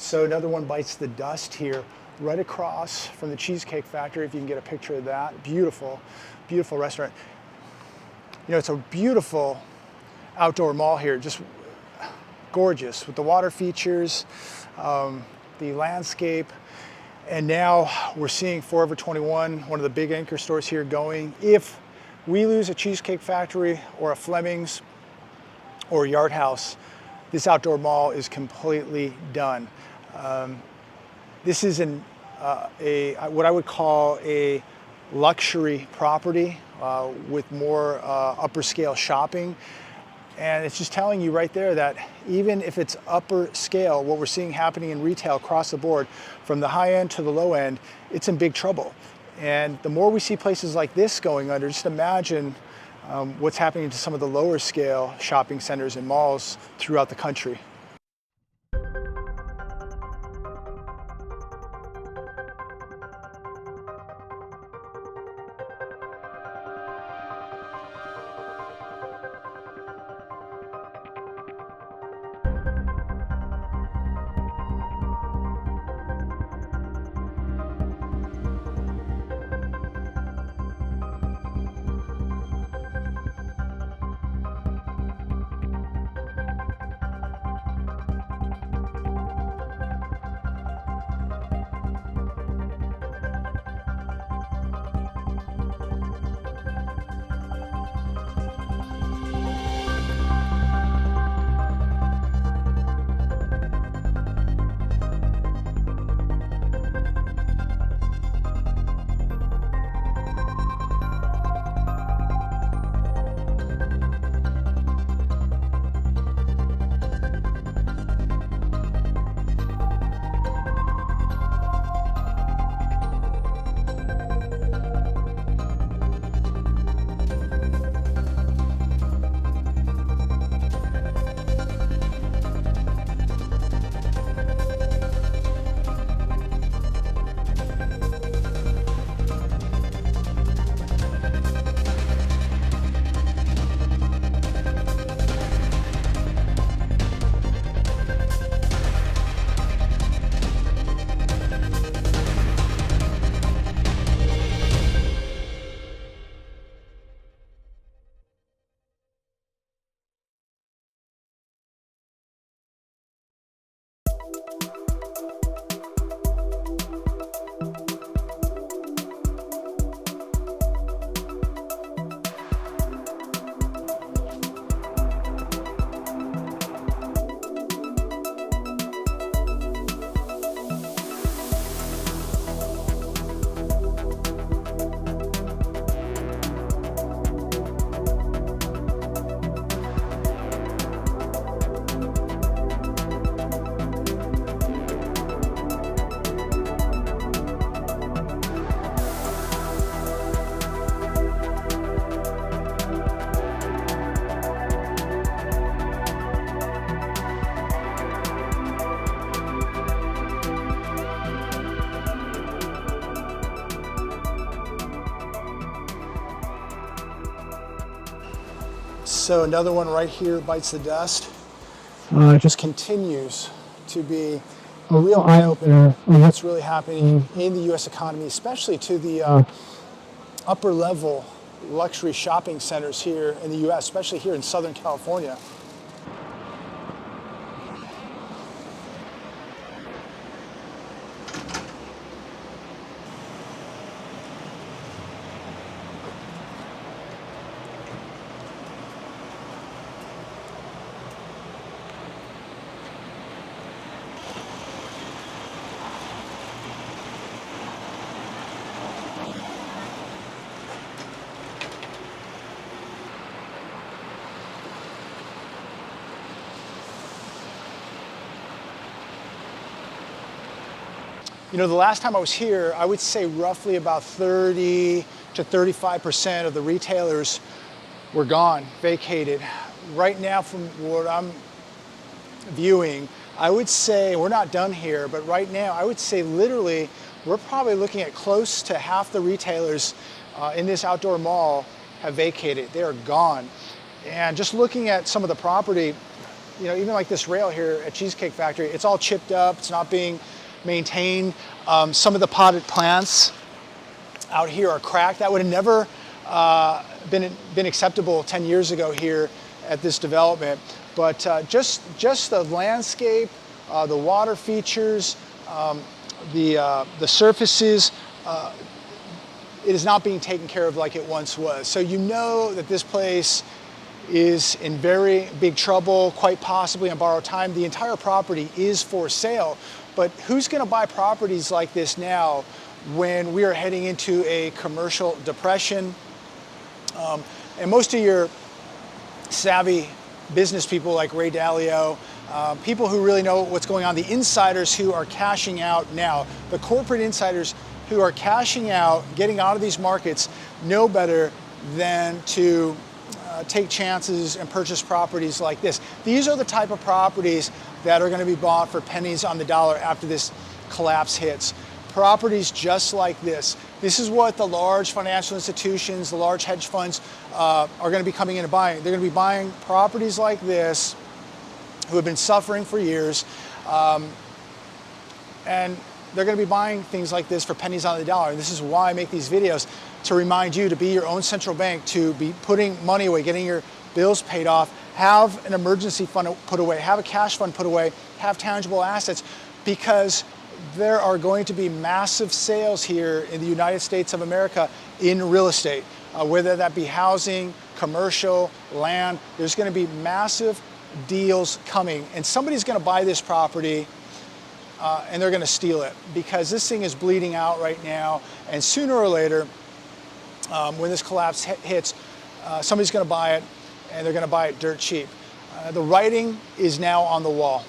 So another one bites the dust here, right across from the Cheesecake Factory, if you can get a picture of that. Beautiful, beautiful restaurant. You know, it's a beautiful outdoor mall here, just gorgeous with the water features, the landscape. And now we're seeing Forever 21, one of the big anchor stores here, going. If we lose a Cheesecake Factory or a Fleming's or a Yard House, this outdoor mall is completely done. This is what I would call a luxury property with more upper scale shopping. And it's just telling you right there that even if it's upper scale, what we're seeing happening in retail across the board, from the high end to the low end, it's in big trouble. And the more we see places like this going under, just imagine what's happening to some of the lower scale shopping centers and malls throughout the country. So another one right here bites the dust. Just continues to be a real eye-opener on what's really happening in the U.S. economy, especially to the upper level luxury shopping centers here in the U.S., especially here in Southern California. You know, the last time I was here, I would say roughly about 30 to 35% of the retailers were gone, vacated. Right now, from what I'm viewing, I would say, we're not done here, but right now, I would say literally, we're probably looking at close to half the retailers in this outdoor mall have vacated. They are gone. And just looking at some of the property, you know, even like this rail here at Cheesecake Factory, it's all chipped up, it's not being maintained. Some of the potted plants out here are cracked. That would have never been acceptable 10 years ago here at this development. But just the landscape, the water features, the surfaces, it is not being taken care of like it once was. So you know that this place is in very big trouble, quite possibly on borrowed time. The entire property is for sale, but who's going to buy properties like this now when we are heading into a commercial depression? And most of your savvy business people like Ray Dalio, people who really know what's going on, the insiders who are cashing out now, the corporate insiders who are cashing out, getting out of these markets, know better than to take chances and purchase properties like this. These are the type of properties that are going to be bought for pennies on the dollar after this collapse hits. Properties just like this. This is what the large financial institutions, the large hedge funds are going to be coming in and buying. They're going to be buying properties like this who have been suffering for years, and they're going to be buying things like this for pennies on the dollar. And this is why I make these videos, to remind you to be your own central bank, to be putting money away, getting your bills paid off, have an emergency fund put away, have a cash fund put away, have tangible assets, because there are going to be massive sales here in the United States of America in real estate, whether that be housing, commercial, land. There's going to be massive deals coming, and somebody's going to buy this property and they're going to steal it, because this thing is bleeding out right now, and sooner or later, when this collapse hits, somebody's going to buy it, and they're going to buy it dirt cheap. The writing is now on the wall.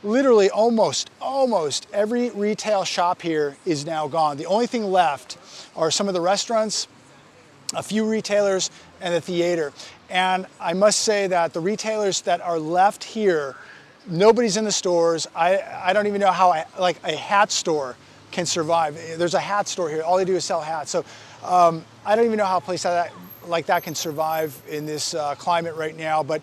Literally almost every retail shop here is now gone. The only thing left are some of the restaurants, a few retailers, and the theater. And I must say that the retailers that are left here, nobody's in the stores. I don't even know how like a hat store can survive. There's a hat store here. All they do is sell hats. So I don't even know how a place like that can survive in this climate right now. But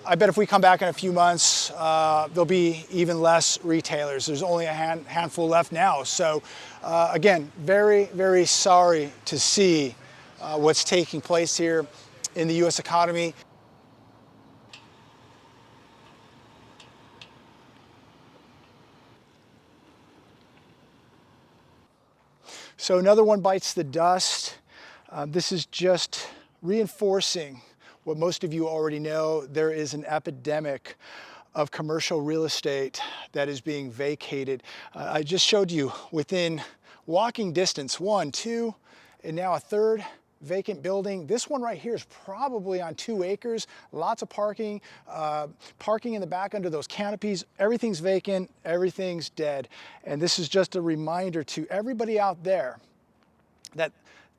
I bet if we come back in a few months, there'll be even less retailers. There's only a handful left now. So again, very, very sorry to see what's taking place here in the US economy. So another one bites the dust. This is just reinforcing what most of you already know. There is an epidemic of commercial real estate that is being vacated. I just showed you within walking distance, 1, 2, and now a third vacant building. This one right here is probably on 2 acres, lots of parking, parking in the back under those canopies. Everything's vacant, everything's dead. And this is just a reminder to everybody out there that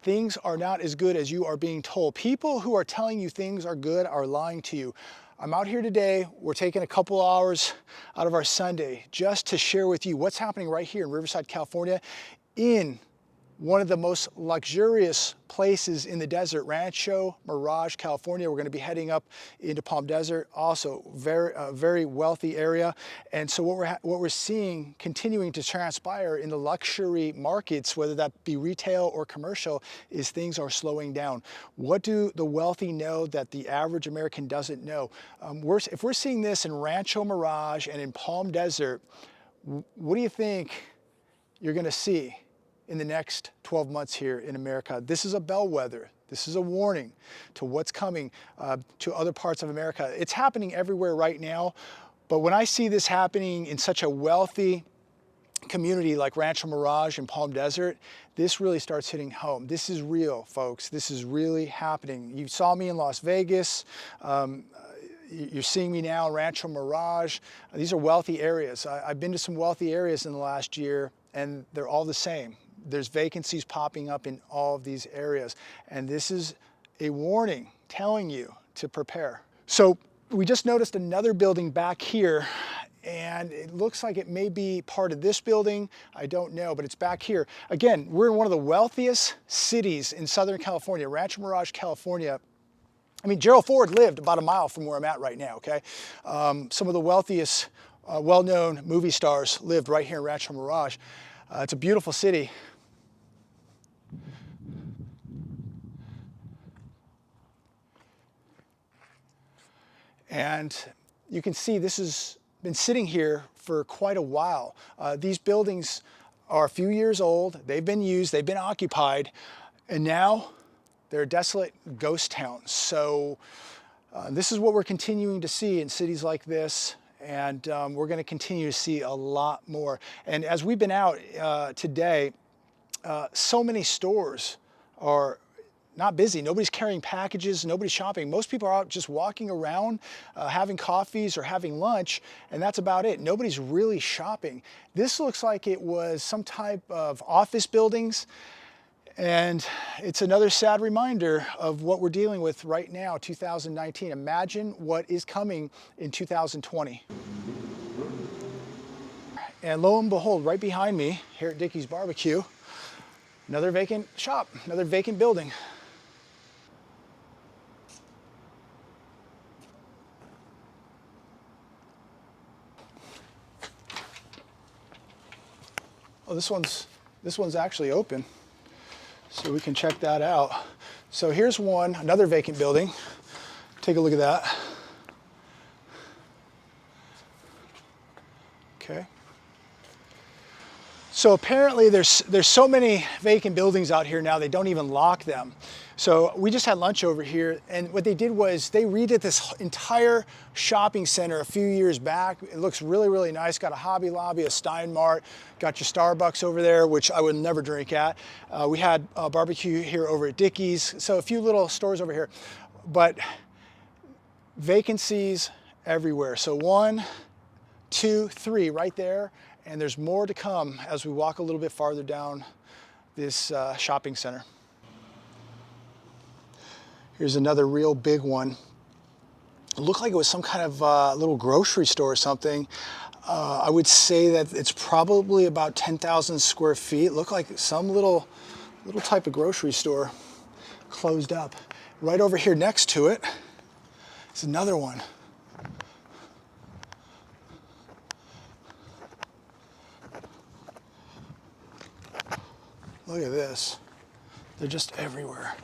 things are not as good as you are being told. People who are telling you things are good are lying to you. I'm out here today. We're taking a couple hours out of our Sunday just to share with you what's happening right here in Riverside, California, in one of the most luxurious places in the desert, Rancho Mirage, California. We're going to be heading up into Palm Desert, also very wealthy area. And so what we're seeing continuing to transpire in the luxury markets, whether that be retail or commercial, is things are slowing down. What do the wealthy know that the average American doesn't know? If we're seeing this in Rancho Mirage and in Palm Desert, what do you think you're going to see in the next 12 months here in America? This is a bellwether. This is a warning to what's coming to other parts of America. It's happening everywhere right now, but when I see this happening in such a wealthy community like Rancho Mirage and Palm Desert, this really starts hitting home. This is real, folks. This is really happening. You saw me in Las Vegas. You're seeing me now in Rancho Mirage. These are wealthy areas. I've been to some wealthy areas in the last year, and they're all the same. There's vacancies popping up in all of these areas. And this is a warning telling you to prepare. So we just noticed another building back here, and it looks like it may be part of this building. I don't know, but it's back here. Again, we're in one of the wealthiest cities in Southern California, Rancho Mirage, California. I mean, Gerald Ford lived about a mile from where I'm at right now, okay? Some of the wealthiest, well-known movie stars lived right here in Rancho Mirage. It's a beautiful city. And you can see this has been sitting here for quite a while. These buildings are a few years old. They've been used, they've been occupied, and now they're a desolate ghost town. So this is what we're continuing to see in cities like this, and we're going to continue to see a lot more. And as we've been out today, so many stores are not busy. Nobody's carrying packages, nobody's shopping. Most people are out just walking around, having coffees or having lunch, and that's about it. Nobody's really shopping. This looks like it was some type of office buildings, and it's another sad reminder of what we're dealing with right now, 2019. Imagine what is coming in 2020. And lo and behold, right behind me, here at Dickey's Barbecue, another vacant shop, another vacant building. Oh, this one's actually open, so we can check that out. So here's one, another vacant building. Take a look at that. Okay. So apparently there's so many vacant buildings out here now, they don't even lock them. So we just had lunch over here, and what they did was they redid this entire shopping center a few years back. It looks really, really nice. Got a Hobby Lobby, a Stein Mart, got your Starbucks over there, which I would never drink at. We had a barbecue here over at Dickey's, so a few little stores over here. But vacancies everywhere. So 1, 2, 3 right there, and there's more to come as we walk a little bit farther down this shopping center. Here's another real big one. It looked like it was some kind of little grocery store or something. I would say that it's probably about 10,000 square feet. It looked like some little type of grocery store closed up. Right over here next to it is another one. Look at this. They're just everywhere.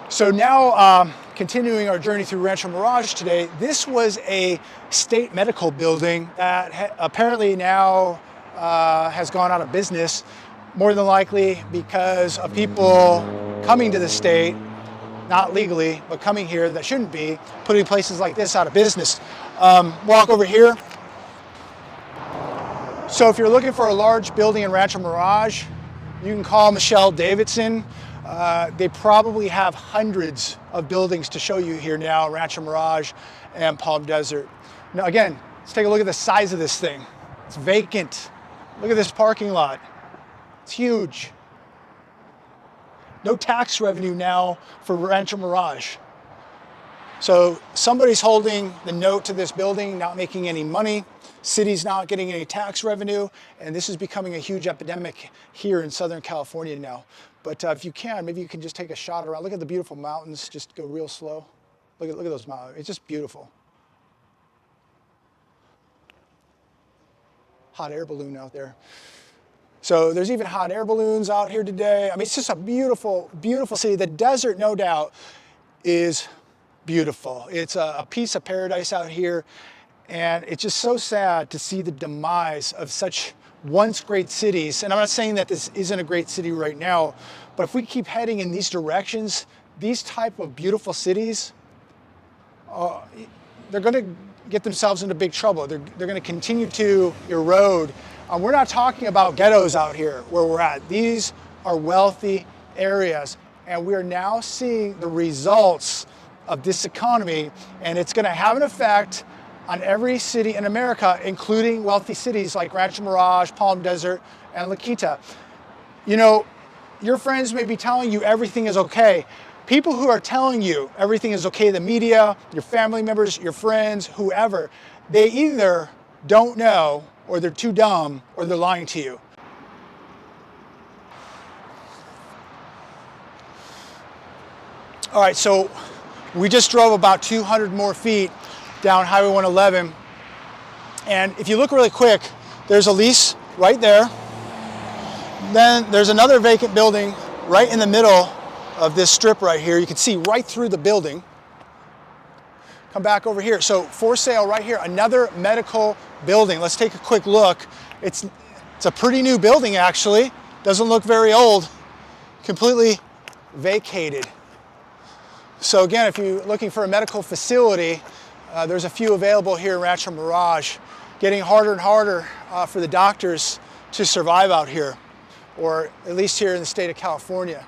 So now, continuing our journey through Rancho Mirage today, this was a state medical building that apparently now has gone out of business, more than likely because of people coming to the state, not legally, but coming here that shouldn't be, putting places like this out of business. Walk over here. So if you're looking for a large building in Rancho Mirage, you can call Michelle Davidson. They probably have hundreds of buildings to show you here now, Rancho Mirage and Palm Desert. Now again, Let's take a look at the size of this thing. It's vacant. Look at this parking lot. It's huge. No tax revenue now for Rancho Mirage. So somebody's holding the note to this building, not making any money. City's not getting any tax revenue, and this is becoming a huge epidemic here in Southern California now. But if you can, maybe you can just take a shot around. Look at the beautiful mountains. Just go real slow. Look at those mountains. It's just beautiful. Hot air balloon out there. So there's even hot air balloons out here today. I mean, it's just a beautiful, beautiful city. The desert, no doubt, is beautiful. It's a piece of paradise out here. And it's just so sad to see the demise of such once great cities. And I'm not saying that this isn't a great city right now, but if we keep heading in these directions, these type of beautiful cities, they're going to get themselves into big trouble. They're going to continue to erode. We're not talking about ghettos out here where we're at. These are wealthy areas, and we are now seeing the results of this economy, and it's going to have an effect on every city in America, including wealthy cities like Rancho Mirage, Palm Desert, and La Quinta. You know, your friends may be telling you everything is okay. People who are telling you everything is okay, the media, your family members, your friends, whoever, they either don't know, or they're too dumb, or they're lying to you. All right, so we just drove about 200 more feet down Highway 111. And if you look really quick, there's a lease right there. Then there's another vacant building right in the middle of this strip right here. You can see right through the building. Come back over here. So for sale right here, another medical building. Let's take a quick look. It's a pretty new building actually. Doesn't look very old. Completely vacated. So again, if you're looking for a medical facility, there's a few available here in Rancho Mirage. Getting harder and harder for the doctors to survive out here, or at least here in the state of California.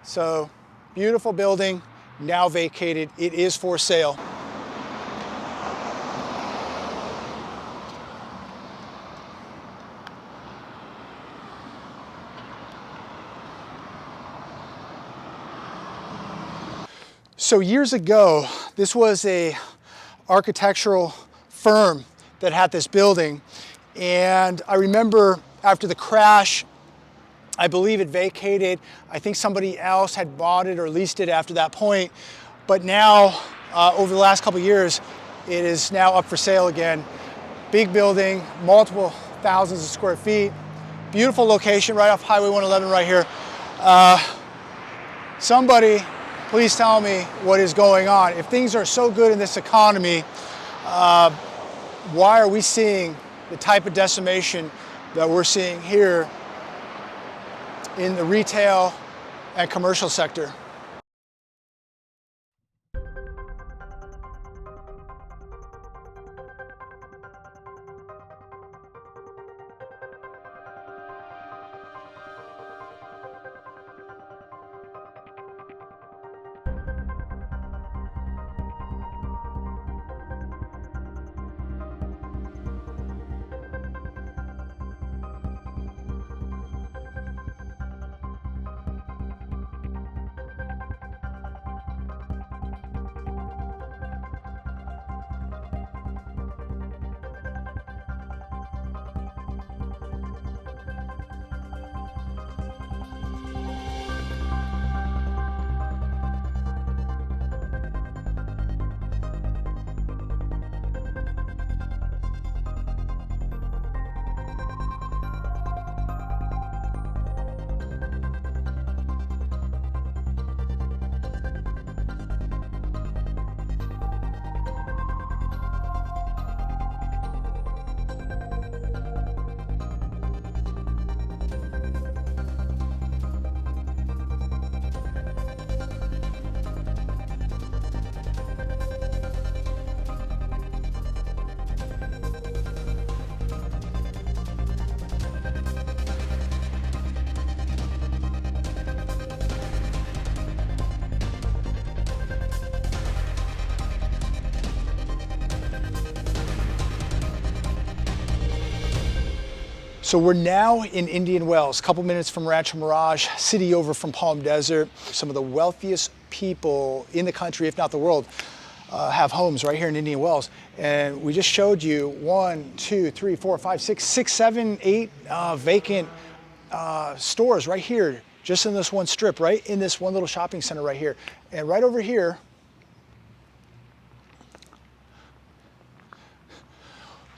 So beautiful building, now vacated. It is for sale. So years ago, this was a architectural firm that had this building. And I remember after the crash, I believe it vacated. I think somebody else had bought it or leased it after that point. But now, over the last couple of years, it is now up for sale again. Big building, multiple thousands of square feet. Beautiful location right off Highway 111 right here. Somebody, please tell me what is going on. If things are so good in this economy, why are we seeing the type of decimation that we're seeing here in the retail and commercial sector? So we're now in Indian Wells, a couple minutes from Rancho Mirage, city over from Palm Desert. Some of the wealthiest people in the country, if not the world, have homes right here in Indian Wells. And we just showed you 1, 2, 3, 4, 5, 6, 7, 8 vacant stores right here, just in this one strip, right in this one little shopping center right here. And right over here,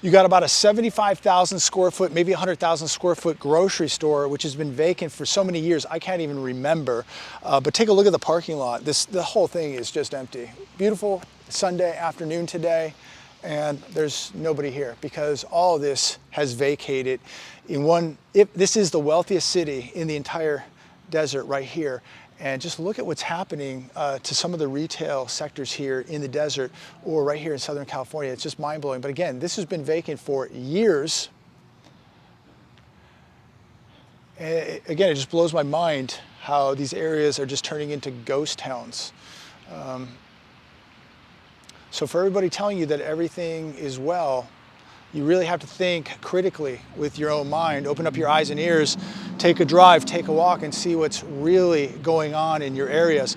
you got about a 75,000 square foot, maybe 100,000 square foot grocery store, which has been vacant for so many years, I can't even remember. But take a look at the parking lot. The whole thing is just empty. Beautiful Sunday afternoon today, and there's nobody here because all of this has vacated in one. This is the wealthiest city in the entire desert right here. And just look at what's happening to some of the retail sectors here in the desert or right here in Southern California. It's just mind-blowing. But again, this has been vacant for years. And again, it just blows my mind how these areas are just turning into ghost towns. So for everybody telling you that everything is well, you really have to think critically with your own mind. Open up your eyes and ears, take a drive, take a walk, and see what's really going on in your areas.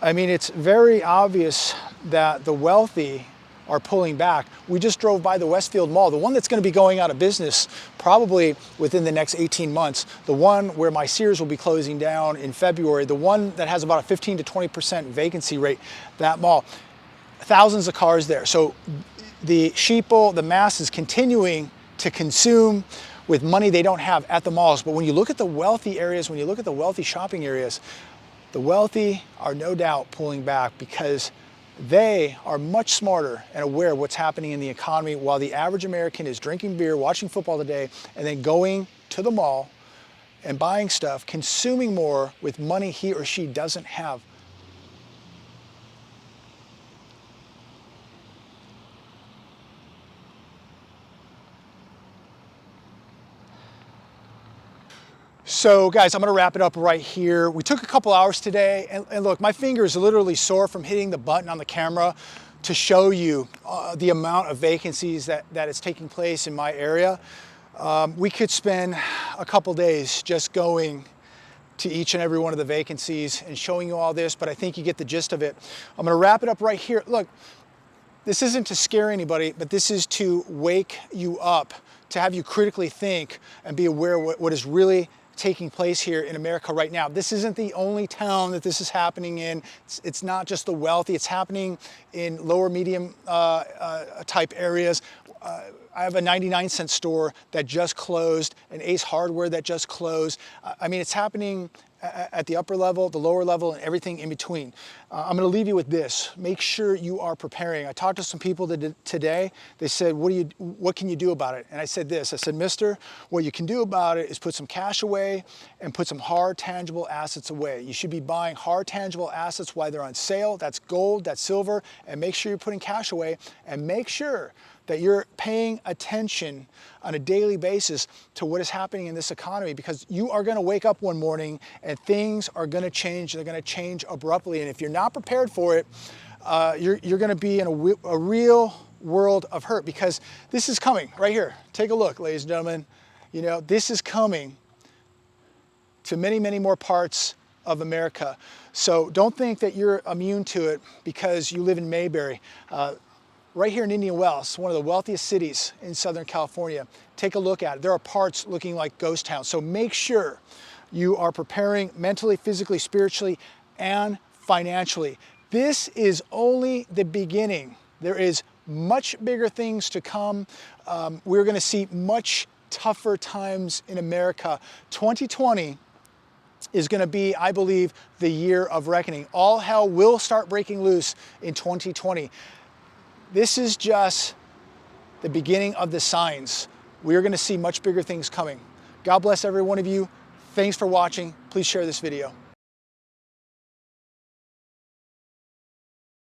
I mean, it's very obvious that the wealthy are pulling back. We just drove by the Westfield Mall, the one that's going to be going out of business probably within the next 18 months, the one where my Sears will be closing down in February, the one that has about a 15 to 20% vacancy rate, that mall. Thousands of cars there. So the sheeple, the mass is continuing to consume with money they don't have at the malls. But when you look at the wealthy areas, when you look at the wealthy shopping areas, the wealthy are no doubt pulling back because they are much smarter and aware of what's happening in the economy while the average American is drinking beer, watching football today, and then going to the mall and buying stuff, consuming more with money he or she doesn't have. So guys, I'm gonna wrap it up right here. We took a couple hours today, and look, my finger is literally sore from hitting the button on the camera to show you the amount of vacancies that is taking place in my area. We could spend a couple days just going to each and every one of the vacancies and showing you all this, but I think you get the gist of it. I'm gonna wrap it up right here. Look, this isn't to scare anybody, but this is to wake you up, to have you critically think and be aware of what is really taking place here in America right now. This isn't the only town that this is happening in. It's not just the wealthy. It's happening in lower medium type areas. I have a 99-cent store that just closed, an Ace Hardware that just closed. I mean, it's happening at the upper level, the lower level, and everything in between. I'm gonna leave you with this. Make sure you are preparing. I talked to some people today. They said, what can you do about it? And I said this, I said, mister, what you can do about it is put some cash away and put some hard, tangible assets away. You should be buying hard, tangible assets while they're on sale. That's gold, that's silver, and make sure you're putting cash away, and make sure that you're paying attention on a daily basis to what is happening in this economy, because you are going to wake up one morning and things are going to change. They're going to change abruptly. And if you're not prepared for it, you're going to be in a real world of hurt, because this is coming right here. Take a look, ladies and gentlemen. You know, this is coming to many, many more parts of America. So don't think that you're immune to it because you live in Mayberry. Right here in Indian Wells, one of the wealthiest cities in Southern California. Take a look at it. There are parts looking like ghost towns. So make sure you are preparing mentally, physically, spiritually, and financially. This is only the beginning. There is much bigger things to come. We're going to see much tougher times in America. 2020 is going to be, I believe, the year of reckoning. All hell will start breaking loose in 2020. This is just the beginning of the signs. We are going to see much bigger things coming. God bless every one of you. Thanks for watching. Please share this video.